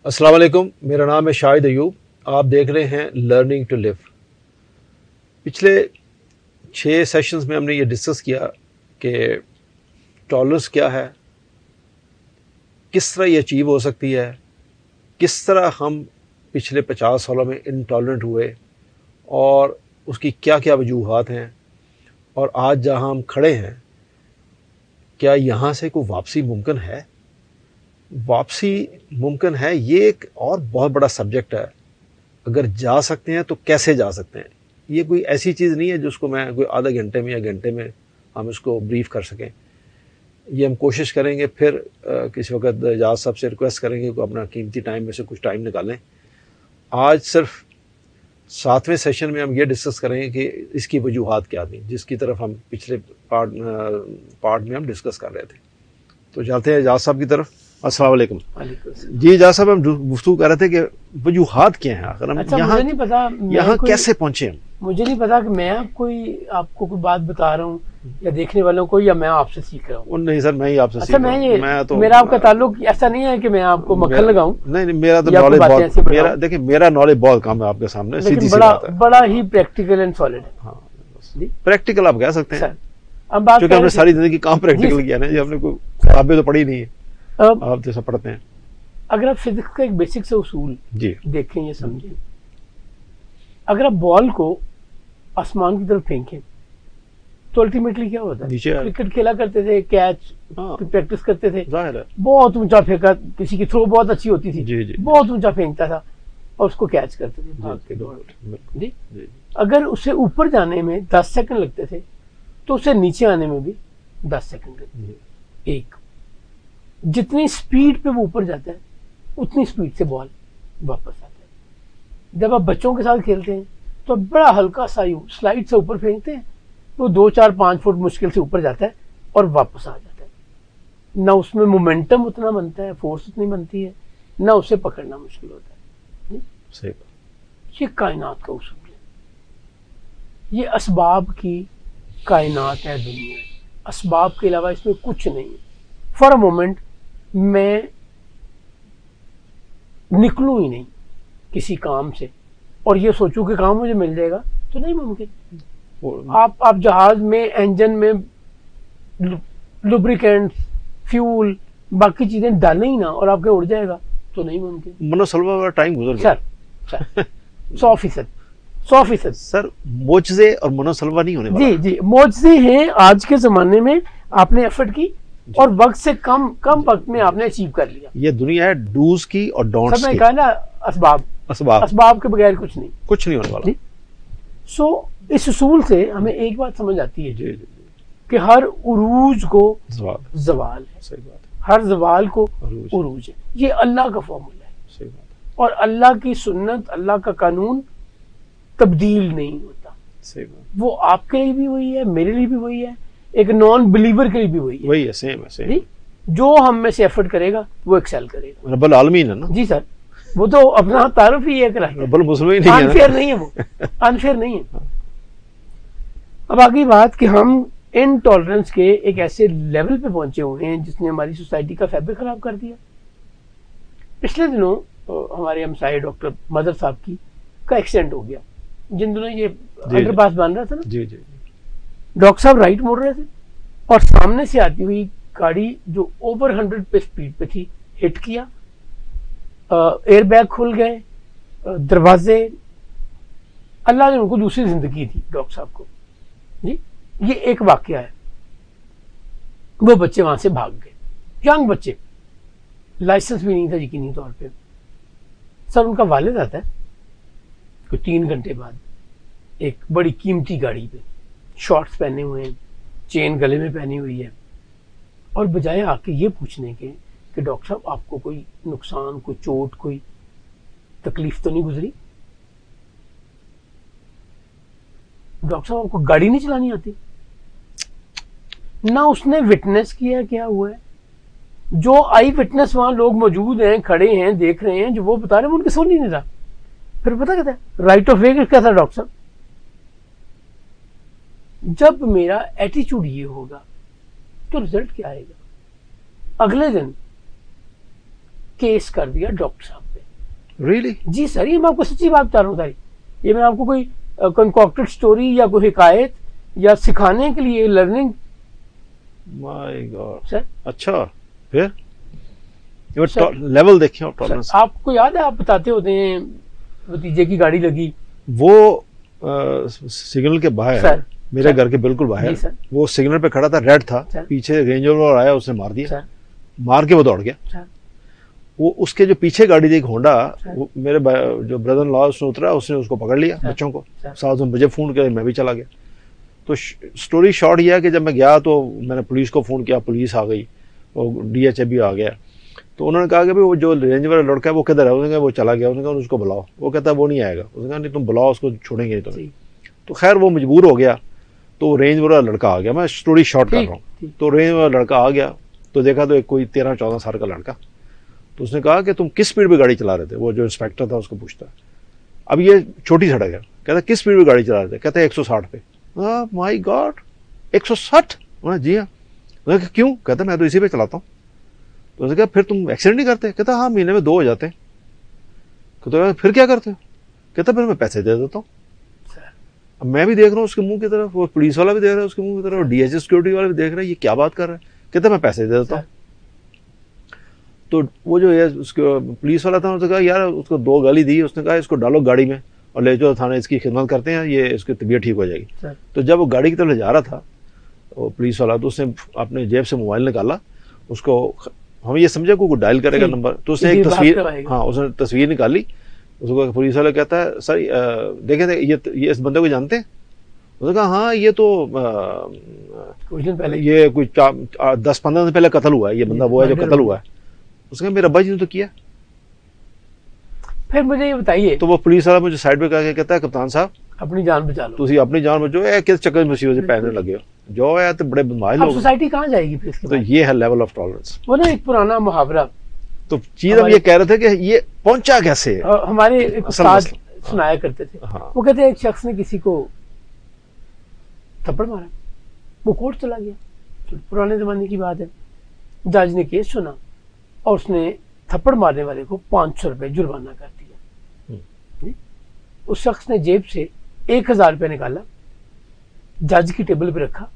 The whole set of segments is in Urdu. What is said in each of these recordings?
السلام علیکم، میرا نام ہے شاہد ایوب. آپ دیکھ رہے ہیں لرننگ ٹو لیو. پچھلے 6 سیشنز میں ہم نے یہ ڈسکس کیا کہ ٹالرنس کیا ہے، کس طرح یہ اچیو ہو سکتی ہے، کس طرح ہم پچھلے 50 سالوں میں انٹالرنٹ ہوئے اور اس کی کیا کیا وجوہات ہیں، اور آج جہاں ہم کھڑے ہیں کیا یہاں سے کوئی واپسی ممکن ہے؟ واپسی ممکن ہے، یہ ایک اور بہت بڑا سبجیکٹ ہے. اگر جا سکتے ہیں تو کیسے جا سکتے ہیں؟ یہ کوئی ایسی چیز نہیں ہے جس کو میں کوئی آدھے گھنٹے میں یا گھنٹے میں ہم اس کو بریف کر سکیں. یہ ہم کوشش کریں گے. پھر کسی وقت اجاز صاحب سے ریکویسٹ کریں گے کہ اپنا قیمتی ٹائم میں سے کچھ ٹائم نکالیں. آج صرف 7ویں سیشن میں ہم یہ ڈسکس کریں گے کہ اس کی وجوہات کیا تھیں، جس کی طرف ہم پچھلے پارٹ میں ہم ڈسکس کر رہے تھے. تو چلتے ہیں اجاز صاحب کی طرف. السلام علیکم. جی اجاز صاحب، ہم گفتگو کر رہے تھے کہ وجوہات کیا ہیں، آخر ہم یہاں کیسے پہنچے ہم؟ مجھے نہیں پتا کہ میں آپ کو کوئی بات بتا رہا ہوں یا دیکھنے والوں کو، یا میں آپ سے سیکھ رہا ہوں. نہیں سر، میں ہی آپ سے سیکھ رہا ہوں. میرا آپ کا تعلق ایسا نہیں ہے کہ میں آپ کو مکھن لگاؤں. نہیں، میرا تو نالج بہت، دیکھیں میرا نالج بہت کم ہے آپ کے سامنے، سیدھی سی بات ہے. بڑا ہی پریکٹیکل اینڈ سالڈ ہے. ہاں، پریکٹیکل آپ کہہ سکتے ہیں، کیونکہ ہم نے ساری زندگی کام پریکٹیکل کیا نا جی. ہم نے کوئی کتابیں تو پڑھی نہیں ہے، آپ جیسا پڑھتے ہیں. اگر آپ فزکس کا ایک بیسک سے اصول دیکھیں یا سمجھیں، اگر آپ بال کو آسمان کی طرف پھینکیں تو الٹیمیٹلی کیا ہوتا ہے؟ کرکٹ کھیلا کرتے تھے، کیچ پریکٹس کرتے تھے، بہت اونچا پھینکا، کسی کی تھرو بہت اچھی ہوتی تھی، بہت اونچا پھینکتا تھا اور اس کو کیچ کرتے تھے بھاگ کے دوڑ. جی، اگر اسے اوپر جانے میں 10 سیکنڈ لگتے تھے تو اسے نیچے آنے میں بھی 10 سیکنڈ لگتے تھے. ایک جتنی سپیڈ پہ وہ اوپر جاتا ہے اتنی سپیڈ سے بال واپس آتا ہے. جب آپ بچوں کے ساتھ کھیلتے ہیں تو بڑا ہلکا سا سلائڈ سے اوپر پھینکتے ہیں، وہ 2 4 5 فٹ مشکل سے اوپر جاتا ہے اور واپس آ جاتا ہے. نہ اس میں مومنٹم اتنا بنتا ہے، فورس اتنی بنتی ہے، نہ اسے پکڑنا مشکل ہوتا ہے. یہ کائنات کا اصول ہے، یہ اسباب کی کائنات ہے دنیا. اسباب کے علاوہ اس میں کچھ نہیں ہے. فار اے مومنٹ میں نکلوں ہی نہیں کسی کام سے اور یہ سوچوں کہ کام مجھے مل جائے گا، تو نہیں ممکن. آپ جہاز میں انجن میں لوبریکینٹ، فیول، باقی چیزیں ڈالیں ہی نا اور آپ کے اڑ جائے گا، تو نہیں ممکن. منوسلوا کا ٹائم گزر گیا سر. 100% سر. معجزے اور منوسلوا نہیں ہونے والا. جی معجزے ہیں آج کے زمانے میں. آپ نے ایفرٹ کی اور وقت سے کم وقت میں آپ نے اچیو کر لیا. یہ دنیا ہے ڈوز کی اور ڈونٹس کی. سب نے کہا نا اسباب کے بغیر کچھ نہیں ہونے والا. سو اس اصول سے ہمیں ایک بات سمجھ آتی ہے کہ ہر عروج کو زوال ہے، ہر زوال کو عروج ہے. یہ اللہ کا فارمولا ہے اور اللہ کی سنت، اللہ کا قانون تبدیل نہیں ہوتا. وہ آپ کے لیے بھی وہی ہے، میرے لیے بھی وہی ہے، ایک نان بلیور کے لیے بھی وہی ہے. سیم ہے. جو ہم میں سے ایفرٹ کرے گا وہ ایکسل کرے گا. رب العالمین ہے نا. جی سر، وہ تو اپنا تعارف ہی ہے کہ رب المسلمین. انفیئر نہیں ہے، وہ انفیئر نہیں ہے. اب آگے بات کہ ہم انٹالرنس کے ایک ایسے لیول پہ پہنچے ہوئے ہیں جس نے ہماری سوسائٹی کا فیبرک خراب کر دیا. پچھلے دنوں ہمارے ہمسائے ڈاکٹر مدر صاحب کا ایکسیڈنٹ ہو گیا، جن دنوں یہ انڈر پاس بن رہا تھا نا. جی. ڈاکٹر صاحب رائٹ موڑ رہے تھے اور سامنے سے آتی ہوئی گاڑی جو اوور 100 پہ سپیڈ پہ تھی ہٹ کیا. ایئر بیگ کھل گئے، دروازے. اللہ نے ان کو دوسری زندگی دی ڈاکٹر صاحب کو. جی، یہ ایک واقعہ ہے. وہ بچے وہاں سے بھاگ گئے، ینگ بچے، لائسنس بھی نہیں تھا یقینی طور پہ. سر ان کا والد آتا ہے کوئی 3 گھنٹے بعد ایک بڑی قیمتی گاڑی پہ، شارٹس پہنے ہوئے ہیں، چین گلے میں پہنی ہوئی ہے، اور بجائے آ کے یہ پوچھنے کے کہ ڈاکٹر صاحب آپ کو کوئی نقصان، کوئی چوٹ، کوئی تکلیف تو نہیں گزری؟ ڈاکٹر صاحب آپ کو گاڑی نہیں چلانی آتی؟ نہ اس نے وٹنس کیا کیا ہوا ہے. جو آئی وٹنس وہاں لوگ موجود ہیں، کھڑے ہیں، دیکھ رہے ہیں، جو وہ بتا رہے ہیں ان کے سن ہی نہیں رہا. پھر پتا کہتا ہے رائٹ آف وے کیا تھا ڈاکٹر صاحب؟ جب میرا ایٹیچیوڈ یہ ہوگا تو رزلٹ کیا آئے گا؟ اگلے دن کیس کر دیا ڈاکٹر صاحب پہ. ریئلی؟ جی سر، یہ میں آپ کو سچی بات بتا رہا ہوں ساری. یہ میں آپ کو کوئی کنکاکٹڈ سٹوری یا کوئی حکایت یا سکھانے کے لیے لرننگ. مائی گاڈ سر اچھا پھر لیول دیکھیں آپ کو یاد ہے آپ بتاتے ہوتے ہیں بھتیجے کی گاڑی لگی وہ سگنل کے باہر میرے گھر کے بالکل باہر وہ سگنل پہ کھڑا تھا ریڈ تھا پیچھے رینج روور آیا اس نے مار دیا مار کے وہ دوڑ گیا وہ اس کے جو پیچھے گاڑی تھی ایک ہونڈا میرے جو بردر لا اس نے اترا اس نے اس کو پکڑ لیا بچوں کو ساتھ میں مجھے فون کیا میں بھی چلا گیا. تو سٹوری شارٹ یہ ہے کہ جب میں گیا تو میں نے پولیس کو فون کیا پولیس آ گئی اور ڈی ایچ اے بھی آ گیا تو انہوں نے کہا کہ وہ جو رینج والا لڑکا ہے وہ کدھر ہے انہوں نے کہا وہ چلا گیا انہوں نے کہا اس کو بلاؤ وہ کہتا ہے وہ نہیں آئے گا اس نے کہا نہیں تم بلاؤ اس کو چھوڑیں گے نہیں تو خیر وہ مجبور ہو گیا تو رینج والا لڑکا آ گیا میں سٹوری شارٹ کر رہا ہوں تو رینج والا لڑکا آ گیا تو دیکھا تو ایک کوئی 13-14 سال کا لڑکا تو اس نے کہا کہ تم کس سپیڈ پہ گاڑی چلا رہے تھے وہ جو انسپیکٹر تھا اس کو پوچھتا ہے اب یہ چھوٹی سڑک ہے کہتا ہے کس سپیڈ پہ گاڑی چلا رہے تھے کہتا ہے 160 پہ. مائی گاڈ 160 جی ہاں کیوں کہتا ہے میں تو اسی پہ چلاتا ہوں. تو اس نے کہا پھر تم ایکسیڈنٹ نہیں کرتے کہتا ہاں مہینے میں 2 ہو جاتے ہیں. کہتا پھر کیا کرتے ہو کہتا پھر میں پیسے دے دیتا ہوں. اب میں بھی دیکھ رہا ہوں اس کے منہ کی طرف وہ پولیس والا بھی دیکھ رہا ہے اس کے منہ کی طرف ڈی ایچ سیکورٹی والا بھی دیکھ رہا ہے یہ کیا بات کر رہا ہے کہتا میں پیسے دے دیتا ہوں. تو وہ جو ہے اس کو پولیس والا تھا اس نے کہا یار اس کو 2 گالی دی اس نے کہا اس کو ڈالو گاڑی میں اور لے جاؤ تھانے اس کی خدمت کرتے ہیں یہ اس کی طبیعت ٹھیک ہو جائے گی. تو جب وہ گاڑی کی طرف لے جا رہا تھا وہ پولیس والا تو اس نے اپنے جیب سے موبائل نکالا اس کو ہم یہ سمجھا کوئی ڈائل کرے گا نمبر تو اس نے ایک تصویر اس نے تصویر نکالی اس کو پولیس والا کہتا ہے سر دیکھیں یہ اس بندے کو جانتے ہیں اس نے کہا ہاں یہ تو یہ کوئی 10-15 دن پہلے قتل ہوا ہے یہ بندہ وہ ہے جو قتل ہوا ہے. اس نے کہا میرے ابا جی نے تو کیا. پھر مجھے یہ بتائیے تو وہ پولیس والا مجھے سائڈ پہ کہتا ہے کپتان صاحب اپنی جان بچا لو تسی اپنی جان بچو کس چکر مصیبت سے پیسے لگے ہو جو ہے تو بڑے بدماش لوگ سوسائٹی کہاں جائے گی پھر تو یہ ہے لیول آف ٹالرنس. وہ نا ایک پرانا محاورہ تو چیز ہم یہ کہہ رہے تھے کہ یہ پہنچا کیسے ہمارے استاد سنایا کرتے تھے وہ کہتے ہیں ایک شخص نے کسی کو تھپڑ مارا وہ کورٹ چلا گیا پرانے زمانے کی بات ہے جج نے کیس سنا اور اس نے تھپڑ مارنے والے کو 500 روپے جرمانہ کر دیا. اس شخص نے جیب سے 1000 روپے نکالا جج کی ٹیبل پہ رکھا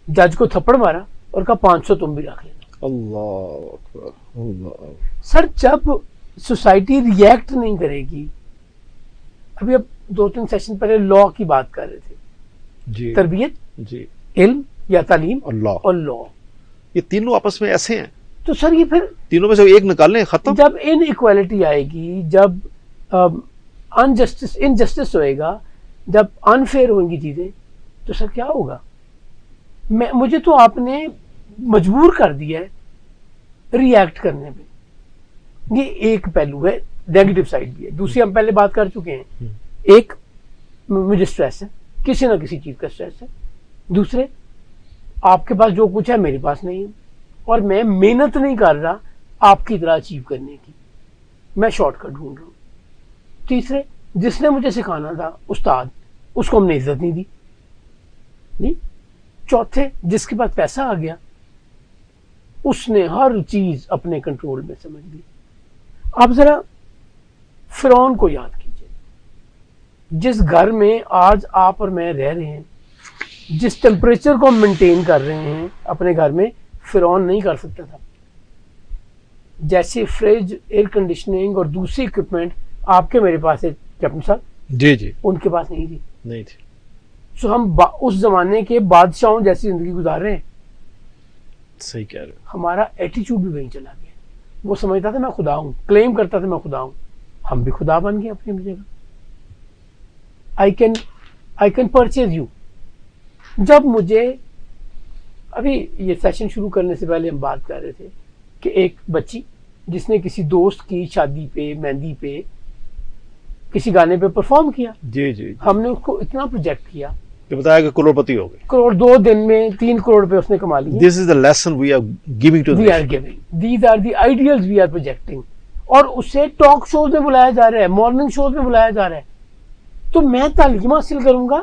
جج کو تھپڑ مارا اور کہا 500 تم بھی رکھ لینا. اللہ اکبر اللہ. سر جب سوسائٹی ریئیکٹ نہیں کرے گی ابھی اب 2-3 سیشن پہلے لا کی بات کر رہے تھے جی تربیت جی علم یا تعلیم اور لا یہ تینوں آپس میں ایسے ہیں تو سر یہ پھر تینوں میں سے ایک نکال لیں ختم. جب ان ایکوالٹی آئے گی جب انجسٹس ہوئے گا جب انفیئر ہوئیں گی چیزیں تو سر کیا ہوگا. مجھے تو آپ نے مجبور کر دیا ہے ری ایکٹ کرنے پہ. یہ ایک پہلو ہے نیگیٹو سائڈ بھی ہے. دوسری ہم پہلے بات کر چکے ہیں ایک مجھے سٹریس ہے کسی نہ کسی چیز کا سٹریس ہے. دوسرے آپ کے پاس جو کچھ ہے میرے پاس نہیں ہے اور میں محنت نہیں کر رہا آپ کی طرح اچیو کرنے کی میں شارٹ کٹ ڈھونڈ رہا ہوں. تیسرے جس نے مجھے سکھانا تھا استاد اس کو ہم نے عزت نہیں دی نہیں. چوتھے جس کے پاس پیسہ آ گیا اس نے ہر چیز اپنے کنٹرول میں سمجھ لی. آپ ذرا فرعون کو یاد کیجئے جس گھر میں آج آپ اور میں رہ رہے ہیں جس ٹیمپریچر کو ہم مینٹین کر رہے ہیں اپنے گھر میں فرعون نہیں کر سکتا تھا. جیسے فریج ایئر کنڈیشننگ اور دوسری اکوپمنٹ آپ کے میرے پاس ہے کیپٹن صاحب جی جی ان کے پاس نہیں تھی. سو ہم اس زمانے کے بادشاہوں جیسی زندگی گزار رہے ہیں. صحیح کہہ رہے ہیں. ہمارا ایٹیچیوڈ بھی وہیں چلا گیا. وہ سمجھتا تھا میں خدا ہوں کلیم کرتا تھا میں خدا ہوں. ہم بھی خدا بن گئے اپنی جگہ. I can purchase you. جب مجھے ابھی یہ سیشن شروع کرنے سے پہلے ہم بات کر رہے تھے کہ ایک بچی جس نے کسی دوست کی شادی پہ مہندی پہ کسی گانے پہ پرفارم کیا جی جی ہم نے اس کو اتنا پروجیکٹ کیا کہ بتایا کہ کروڑپتی ہو گئے. کروڑ 2 دن میں 3 کروڑ روپے اس نے کما لیے. This is the lesson we are giving to we are giving. These are the ideals we are projecting. اور اسے ٹاک شوز میں بلایا جا رہا ہے مارننگ شوز میں بلایا جا رہا ہے. تو میں تعلیم حاصل کروں گا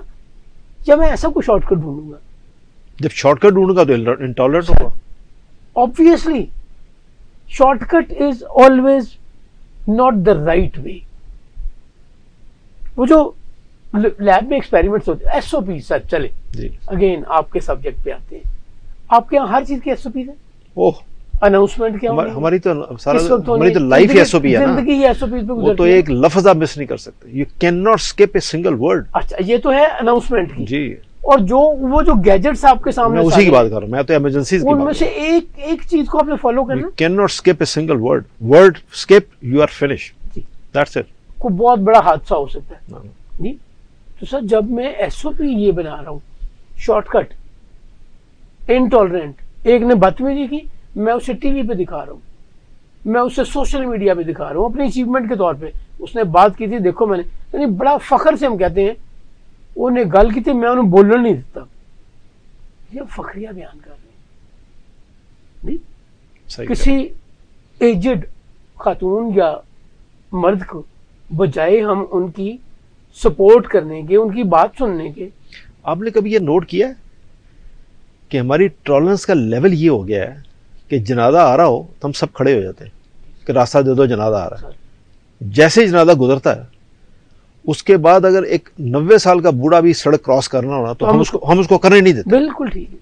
یا میں ایسا کوئی شارٹ کٹ ڈھونڈوں گا. جب شارٹ کٹ ڈھونڈوں گا تو انٹالرنٹ ہوگا. Obviously, shortcut is always not the right way. وہ جو لیب میں ایکسپیریمنٹس ہوتے ہیں, ایس او پی سر چلے اگین آپ کے سبجیکٹ پہ آتے ہیں, آپ کے یہاں ہر چیز کی ایس او پی ہے. اوہ اناؤنسمنٹ کیا ہماری تو ہماری تو لائف ہی ایس او پی ہے نا, زندگی ہی ایس او پی پہ وہ تو ایک لفظ آپ مس نہیں کر سکتے. You can not skip a single word. اچھا یہ تو ہے اناؤنسمنٹ کی جی. اور جو وہ جو گیجٹس آپ کے سامنے, میں اسی کی بات کر رہا ہوں, میں تو ایمرجنسیز کی بات ان میں سے ایک چیز کو آپ نے فالو کرنا. Can not skip a single word skip you are finish. That's it. کوئی بہت بڑا حادثہ ہو سکتا ہے جی. تو سر جب میں ایس او پی یہ بنا رہا ہوں شارٹ کٹ انٹالرنٹ, ایک نے بدتمیزی کی, میں اسے ٹی وی پہ دکھا رہا ہوں, میں اسے سوشل میڈیا پہ دکھا رہا ہوں اپنی اچیومنٹ کے طور پہ. اس نے بات کی تھی, دیکھو میں نے, یعنی بڑا فخر سے ہم کہتے ہیں انہیں گل کی تھی, میں انہیں بولنے نہیں دیتا. یہ فخریہ بیان کر رہے ہیں. کسی ایجڈ خاتون یا مرد کو بجائے ہم ان کی سپورٹ کرنے کے, ان کی بات سننے کے. آپ نے کبھی یہ نوٹ کیا ہے کہ ہماری ٹالرنس کا لیول یہ ہو گیا ہے کہ جنازہ آ رہا ہو تو ہم سب کھڑے ہو جاتے ہیں کہ راستہ دے دو, جنازہ آ رہا ہے. جیسے جنازہ گزرتا ہے اس کے بعد اگر ایک 90 سال کا بوڑھا بھی سڑک کراس کرنا ہونا تو ہم اس کو کرنے نہیں دیتے. بالکل ٹھیک ہے,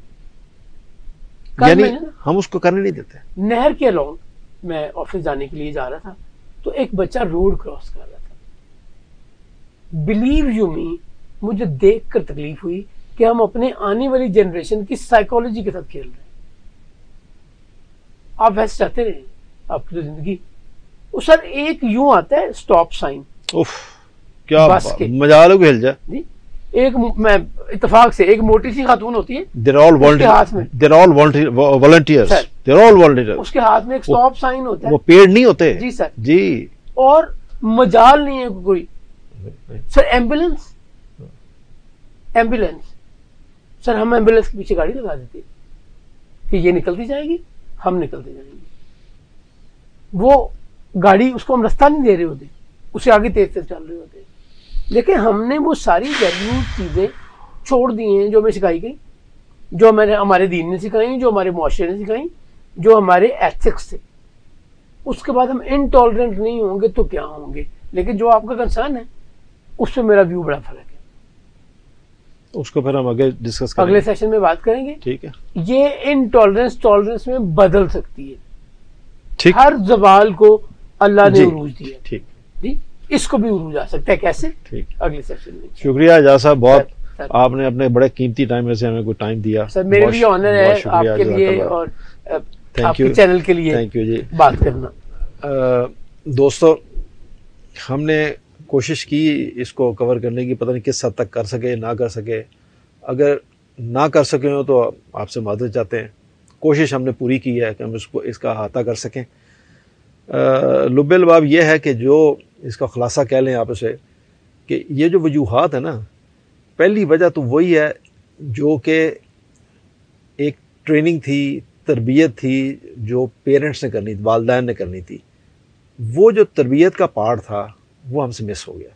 یعنی ہم اس کو کرنے نہیں دیتے. نہر کے along میں آفس جانے کے لیے جا رہا تھا تو ایک بچہ روڈ کراس کر رہا تھا. بلیو یو می, مجھے دیکھ کر تکلیف ہوئی کہ ہم اپنے آنے والی جنریشن کی سائیکالوجی کے ساتھ کھیل رہے ہیں. آپ ویسے چاہتے رہے آپ کی زندگی. وہ سر ایک یوں آتا ہے اسٹاپ سائن, کیا مجال کو ہل جائے. ایک میں اتفاق سے ایک موٹی سی خاتون ہوتی ہے, اس کے ہاتھ میں ایک اسٹاپ سائن ہوتا ہے. وہ پیڑ نہیں ہوتے جی سر جی, اور مجال نہیں ہے کوئی. سر ایمبولینس سر ہم ایمبولینس کے پیچھے گاڑی لگا دیتے کہ یہ نکلتی جائے گی, ہم نکلتے جائیں گے. وہ گاڑی اس کو ہم رستہ نہیں دے رہے ہوتے, اسے آگے تیز تیز چل رہے ہوتے. لیکن ہم نے وہ ساری ویلیوز چیزیں چھوڑ دی ہیں جو ہمیں سکھائی گئی, جو ہمارے دین نے سکھائی, جو ہمارے معاشرے نے سکھائی, جو ہمارے ایتھکس تھے. اس کے بعد ہم انٹالرنٹ نہیں ہوں گے تو کیا ہوں گے. لیکن جو آپ کا کنسرن ہے اس پہ میرا ویو بڑا فرق ہے. اس کو پھر ہم آگے ڈسکس کریں گے, اگلے سیشن میں بات کریں گے. ٹھیک ہے. یہ انٹالرنس ٹالرنس میں بدل سکتی ہے. ہر زوال کو اللہ نے عروج دیا. ٹھیک جی, اس کو بھی عروج آ سکتا ہے. کیسے؟ اگلے سیشن میں. شکریہ اجاز صاحب, بہت آپ نے اپنے بڑے قیمتی ٹائم میں سے ہمیں کوئی ٹائم دیا. سر میرے لیے آنر ہے آپ کے لیے اور آپ کے چینل کے لیے تھینک یو جی بات کرنا. دوستو, ہم نے کوشش کی اس کو کور کرنے کی, پتہ نہیں کس حد تک کر سکے نہ کر سکے. اگر نہ کر سکے ہو تو آپ سے معذرت چاہتے ہیں. کوشش ہم نے پوری کی ہے کہ ہم اس کا احاطہ کر سکیں. لب الباب یہ ہے کہ جو اس کا خلاصہ کہہ لیں آپ اسے, کہ یہ جو وجوہات ہیں نا, پہلی وجہ تو وہی ہے جو کہ ایک ٹریننگ تھی, تربیت تھی جو پیرنٹس نے کرنی تھی, والدین نے کرنی تھی. وہ جو تربیت کا پارٹ تھا وہ ہم سے مس ہو گیا.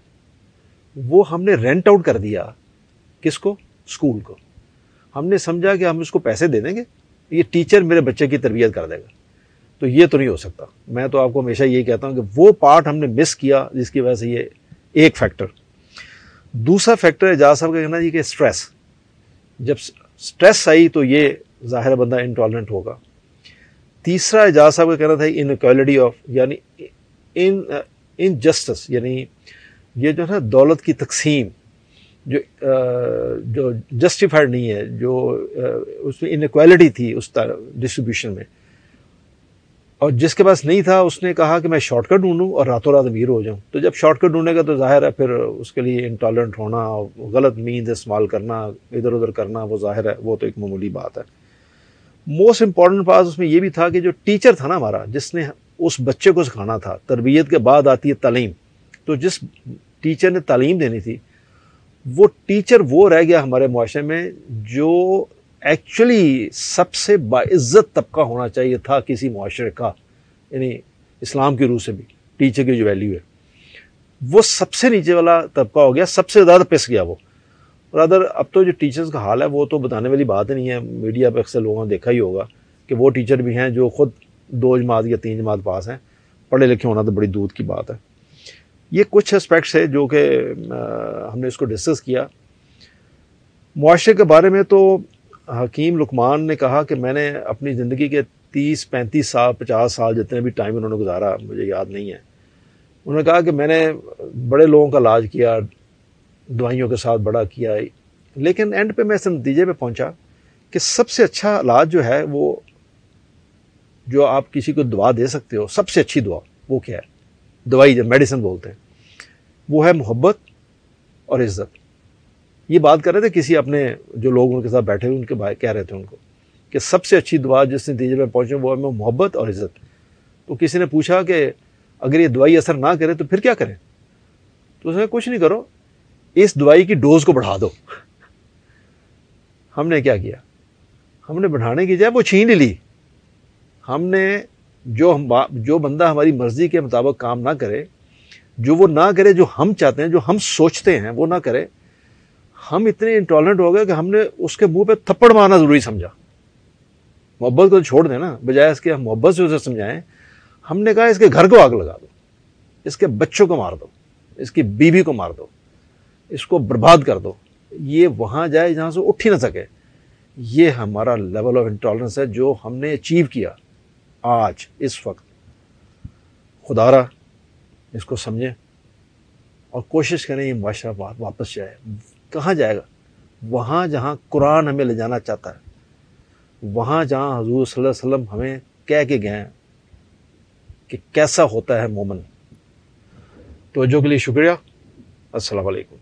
وہ ہم نے رینٹ آؤٹ کر دیا. کس کو؟ اسکول کو. ہم نے سمجھا کہ ہم اس کو پیسے دے دیں گے, یہ ٹیچر میرے بچے کی تربیت کر دے گا. تو یہ تو نہیں ہو سکتا. میں تو آپ کو ہمیشہ یہی کہتا ہوں کہ وہ پارٹ ہم نے مس کیا, جس کی وجہ سے یہ ایک فیکٹر. دوسرا فیکٹر اجاز صاحب کا کہنا جی کہ اسٹریس. جب اسٹریس آئی تو یہ ظاہر بندہ انٹالرنٹ ہوگا. تیسرا اجاز صاحب کا کہنا تھا انکوالٹی آف, یعنی انجسٹس, یعنی یہ جو ہے دولت کی تقسیم جو جسٹیفائڈ نہیں ہے, جو اس میں انکوالٹی تھی اس ڈسٹریبیوشن میں. اور جس کے پاس نہیں تھا اس نے کہا کہ میں شارٹ کٹ ڈھونڈوں اور راتوں رات امیر ہو جاؤں. تو جب شارٹ کٹ ڈھونڈے گا تو ظاہر ہے پھر اس کے لیے انٹالرنٹ ہونا, غلط مینز استعمال کرنا, ادھر ادھر کرنا, وہ ظاہر ہے وہ تو ایک معمولی بات ہے. موسٹ امپورٹنٹ بات اس میں یہ بھی تھا کہ جو ٹیچر تھا نا ہمارا, جس نے اس بچے کو سکھانا تھا, تربیت کے بعد آتی ہے تعلیم, تو جس ٹیچر نے تعلیم دینی تھی وہ ٹیچر وہ رہ گیا ہمارے معاشرے میں جو ایکچولی سب سے باعزت طبقہ ہونا چاہیے تھا کسی معاشرے کا, یعنی اسلام کی روح سے بھی ٹیچر کی جو ویلیو ہے وہ سب سے نیچے والا طبقہ ہو گیا, سب سے زیادہ پس گیا وہ. برادر اب تو جو ٹیچرز کا حال ہے وہ تو بتانے والی بات نہیں ہے. میڈیا پہ اکثر لوگوں نے دیکھا ہی ہوگا کہ وہ ٹیچر بھی ہیں جو خود 2 جماعت یا 3 جماعت پاس ہیں. پڑھے لکھے ہونا تو بڑی دور کی بات ہے. یہ کچھ اسپیکٹس ہے جو کہ ہم نے اس کو ڈسکس کیا. معاشرے کے بارے میں تو حکیم لقمان نے کہا کہ میں نے اپنی زندگی کے 30-35 سال 50 سال جتنے بھی ٹائم انہوں نے گزارا مجھے یاد نہیں ہے, انہوں نے کہا کہ میں نے بڑے لوگوں کا علاج کیا, دوائیوں کے ساتھ بڑا کیا, لیکن اینڈ پہ میں اس نتیجے پہ پہنچا کہ سب سے اچھا علاج جو ہے وہ جو آپ کسی کو دعا دے سکتے ہو, سب سے اچھی دعا وہ کیا ہے؟ دوائی جو میڈیسن بولتے ہیں وہ ہے محبت اور عزت. یہ بات کر رہے تھے کسی اپنے جو لوگ ان کے ساتھ بیٹھے ہوئے ان کے بھائی کہہ رہے تھے ان کو کہ سب سے اچھی دعا جس نتیجے پہ پہنچے وہ ہے محبت اور عزت. تو کسی نے پوچھا کہ اگر یہ دوائی اثر نہ کرے تو پھر کیا کریں؟ تو اس نے کچھ نہیں کرو, اس دوائی کی ڈوز کو بڑھا دو. ہم نے کیا کیا؟ ہم نے بڑھانے کی جائے وہ چھین لی. ہم نے جو بندہ ہماری مرضی کے مطابق کام نہ کرے, جو وہ نہ کرے جو ہم چاہتے ہیں, جو ہم سوچتے ہیں وہ نہ کرے, ہم اتنے انٹالرنٹ ہو گئے کہ ہم نے اس کے منہ پہ تھپڑ مارنا ضروری سمجھا. محبت کو چھوڑ دیں نا, بجائے اس کے ہم محبت سے اسے سمجھائیں. ہم نے کہا اس کے گھر کو آگ لگا دو, اس کے بچوں کو مار دو, اس کی بیوی کو مار دو, اس کو برباد کر دو, یہ وہاں جائے جہاں سے اٹھ ہی نہ سکے. یہ ہمارا لیول آف انٹالرنس ہے جو ہم نے اچیو کیا آج اس وقت. خدا را اس کو سمجھیں اور کوشش کریں یہ معاشرہ واپس جائے. کہاں جائے گا؟ وہاں جہاں قرآن ہمیں لے جانا چاہتا ہے, وہاں جہاں حضور صلی اللہ علیہ وسلم ہمیں کہہ کے گئے ہیں کہ کیسا ہوتا ہے مومن. توجہ کے لیے شکریہ. السلام علیکم.